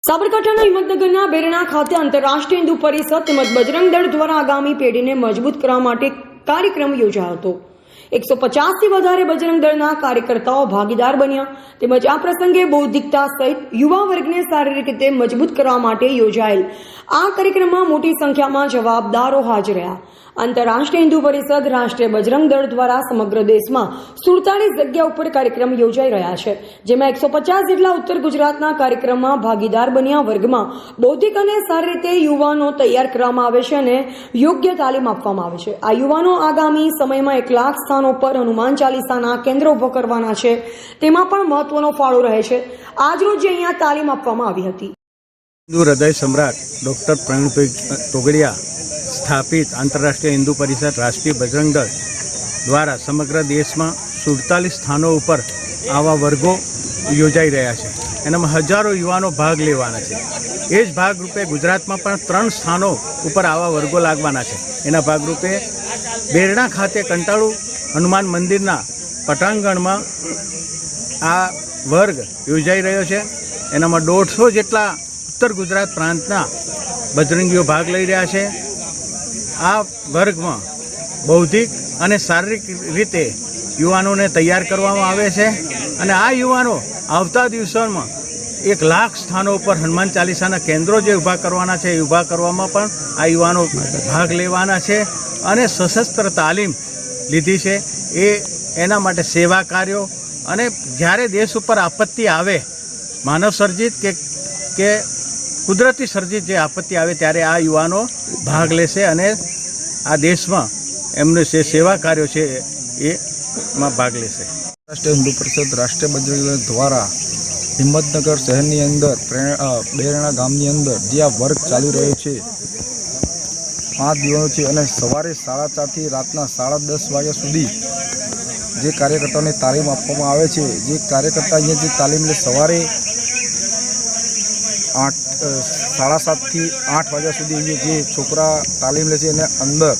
સાબરકાંઠાના હિંમતનગરના બેરણા ખાતે આંતરરાષ્ટ્રીય હિન્દુ પરિષદ તેમજ બજરંગ દળ દ્વારા આગામી પેઢીને મજબૂત કરવા માટે કાર્યક્રમ યોજાયો હતો। 150થી વધારે બજરંગ દળના કાર્યકર્તાઓ ભાગીદાર બન્યા તેમજ આ પ્રસંગે બૌદ્ધિકતા સહિત યુવા વર્ગને શારીરિક રીતે મજબૂત કરવા માટે યોજાયેલ આ કાર્યક્રમમાં મોટી સંખ્યામાં જવાબદારો હાજર રહ્યા। આંતરરાષ્ટ્રીય હિન્દુ પરિષદ રાષ્ટ્રીય બજરંગ દળ દ્વારા સમગ્ર દેશમાં 47 જગ્યા ઉપર કાર્યક્રમ યોજાઈ રહ્યા છે, જેમાં 150 જેટલા ઉત્તર ગુજરાતના કાર્યક્રમમાં ભાગીદાર બન્યા વર્ગમાં બૌદ્ધિક અને સારી રીતે યુવાનો તૈયાર કરવામાં આવે છે અને યોગ્ય તાલીમ આપવામાં આવે છે। આ યુવાનો આગામી સમયમાં 1 લાખ સ્થાનો પર હનુમાન ચાલીસાના કેન્દ્ર ઉભો કરવાના છે, તેમાં પણ મહત્વનો ફાળો રહે છે। આજરોજ અહીંયા તાલીમ આપવામાં આવી હતી। हिंदू हृदय सम्राट डॉक्टर प्रवीणभाई तोगड़िया स्थापित आंतरराष्ट्रीय हिंदू परिषद राष्ट्रीय बजरंग दल द्वारा समग्र देश में 47 स्थानों पर आवा वर्गो योजाई रहा है। एनामां हजारों युवानों भाग लेवाना छे। ए ज भागरूपे गुजरात में पण 3 स्थानों पर आवा वर्गो लागवाना छे। एना भागरूपे बेरણા खाते कंटाळू हनुमान मंदिरना पटांगण में आ वर्ग योजाई रह्यो छे। एनामां 150 जेटला उत्तर गुजरात प्रांतना बजरंगीओ भाग लई रह्या छे। आ वर्ग में बौद्धिक और शारीरिक रीते युवानों ने तैयार करवामां आवे छे अने आ युवानो आवता दिवसों में 1 लाख स्थानों पर हनुमान चालीसाना केन्द्रों जो ऊभा करवाना छे ऊभा करवामां पण आ युवानो भाग लेवाना छे अने सशस्त्र तालीम लीधी छे। एना माटे सेवा कार्यों अने ज्यारे देश पर आपत्ति आवे मानव सर्जित के कुदरती सर्जित जे आपत्ति आवे त्यारे आ युवानो भाग लेशे अने आ देश में एमने से सेवा कार्यों छे ए में भाग लेशे। राष्ट्रीय हिंदू परिषद राष्ट्रीय बजरंग दल द्वारा हिम्मतनगर शहरनी अंदर बेरણા ગામની અંદર જે આ વર્ગ ચાલી રહ્યો છે 5 દિવસ છે અને સવારે 4:30 થી રાતના 10:30 વાગ્યા સુધી જે કાર્યકર્તાઓને તાલીમ આપવામાં આવે છે। જે કાર્યકર્તા અહીંયા જે તાલીમ લે સવારે 7:30 થી 8 વાગ્યા સુધી જે છોકરા તાલીમ લે છે અને અંદર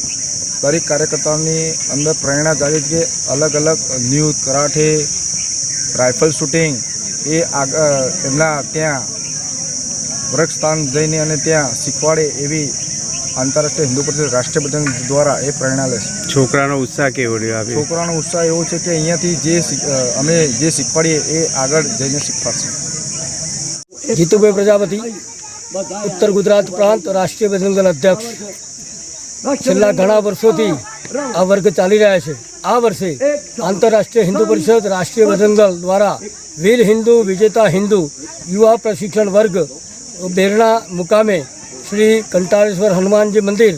દરેક કાર્યકર્તાઓની અંદર પ્રેરણા જાગે છે। અલગ અલગ ન્યૂઝ કરાટે રાઇફલ શૂટિંગ એ એમના ત્યાં વર્ગસ્થાન જઈને અને ત્યાં શીખવાડે એવી આંતરરાષ્ટ્રીય હિન્દુ પરિષદ રાષ્ટ્રીય બજરંગ द्वारा એ પ્રેરણા લે છે। છોકરાનો ઉત્સાહ કેવો રહ્યો? છોકરાનો ઉત્સાહ એવો છે કે અહીંયાથી જે અમે જે શીખવાડીએ એ આગળ જઈને શીખવાડશે। જીતુભાઈ પ્રજાપતિ उत्तर गुजरात प्रांत राष्ट्रीय बजरंग दल अध्यक्ष छेल्ला घणा वर्षोथी आ वर्ग चाली रह्या छे। आ वर्षे आंतरराष्ट्रीय हिंदू परिषद राष्ट्रीय बजरंग दल द्वारा वीर हिंदू विजेता हिंदू युवा प्रशिक्षण वर्ग बेरણા मुकामे श्री कंटाळेश्वर हनुमानजी मंदिर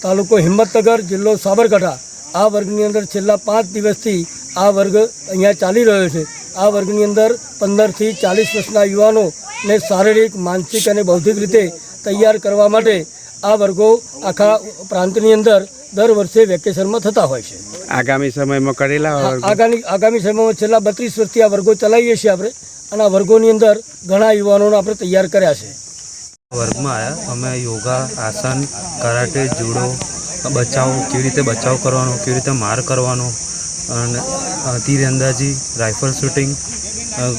तालुको हिम्मतनगर जिल्लो साबरकांठा आ वर्गनी अंदर छेल्ला 5 दिवसथी आ वर्ग अहींया चाली रह्यो छे। आ वर्गनी अंदर 15 થી 40 वर्षना युवानो ने शारीरिक मानसिक और बौद्धिक रीते तैयार करवा माटे आ वर्गो आखा प्रांतनी अंदर दर वर्षे वेकेशन में थता होय छे। आगामी समय में करेला आगामी समय में छेल्ला 32 वर्षथी आ वर्गो चलावीए छीए आपणे अने आ वर्गोनी अंदर घणा युवानोने आपणे तैयार कर्या छे। वर्ग में आया अमे योगा आसन कराटे जूडो बचाव केवी रीते बचाव करवानो केवी रीते मार करवानो अने तीर अंदाजी राइफल शूटिंग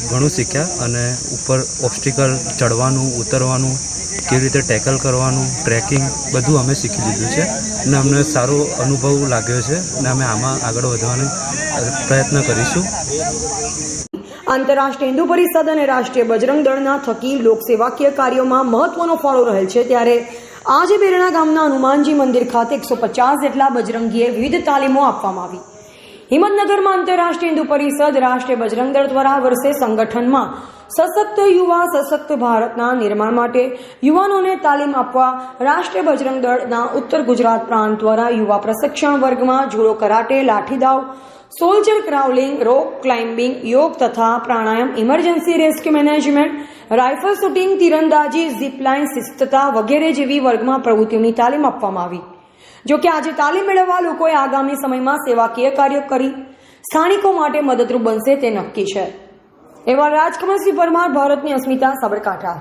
घणुं शीख्या अने उपर ऑब्स्टिकल चढ़वानुं उतरवानुं केवी रीते टेकल करवानुं ट्रेकिंग बधुं अमे शीखी लीधुं छे अने अમને सारो अनुभव लाग्यो छे अने अमे आमां आगळ वधવાનો प्रयत्न करीशुं। आंतरराष्ट्रीय हिंदू परिषद और राष्ट्रीय बजरंग दळना थकी लोकसेवाकीय कार्यों में महत्वनो फाळो रहेल छे, त्यारे आज बेरણા गामना हनुमानजी मंदिर खाते 150 जेटला बजरंगीए विविध तालीमों आपवामां आवी। हिम्मतनगर में आंतरराष्ट्रीय हिंदू परिषद राष्ट्रीय बजरंग दल द्वारा वर्षे संगठन में सशक्त युवा सशक्त भारतना निर्माण माटे युवानोने तालीम आपवा राष्ट्रीय बजरंग दळना उत्तर गुजरात प्रांत द्वारा युवा प्रशिक्षण वर्ग में जूडो कराटे लाठीदाव सोल्जर क्राउलिंग रॉक क्लाइम्बिंग योग तथा प्राणायाम emergency rescue management rifle shooting तीरंदाजी जीपलाइन शिस्तता वगैरह जेवी वर्ग में प्रवृत्तिओनी तालीम आपवामां आवी। जो कि आज तालीम मेळववा लोकोए आगामी समय में सेवाकीय कार्य करी स्थानिको माटे मददरूप बनशे ते नक्की छे। एवा राजकमल सिंह परमार, भारतनी अस्मिता, साबरकांठा।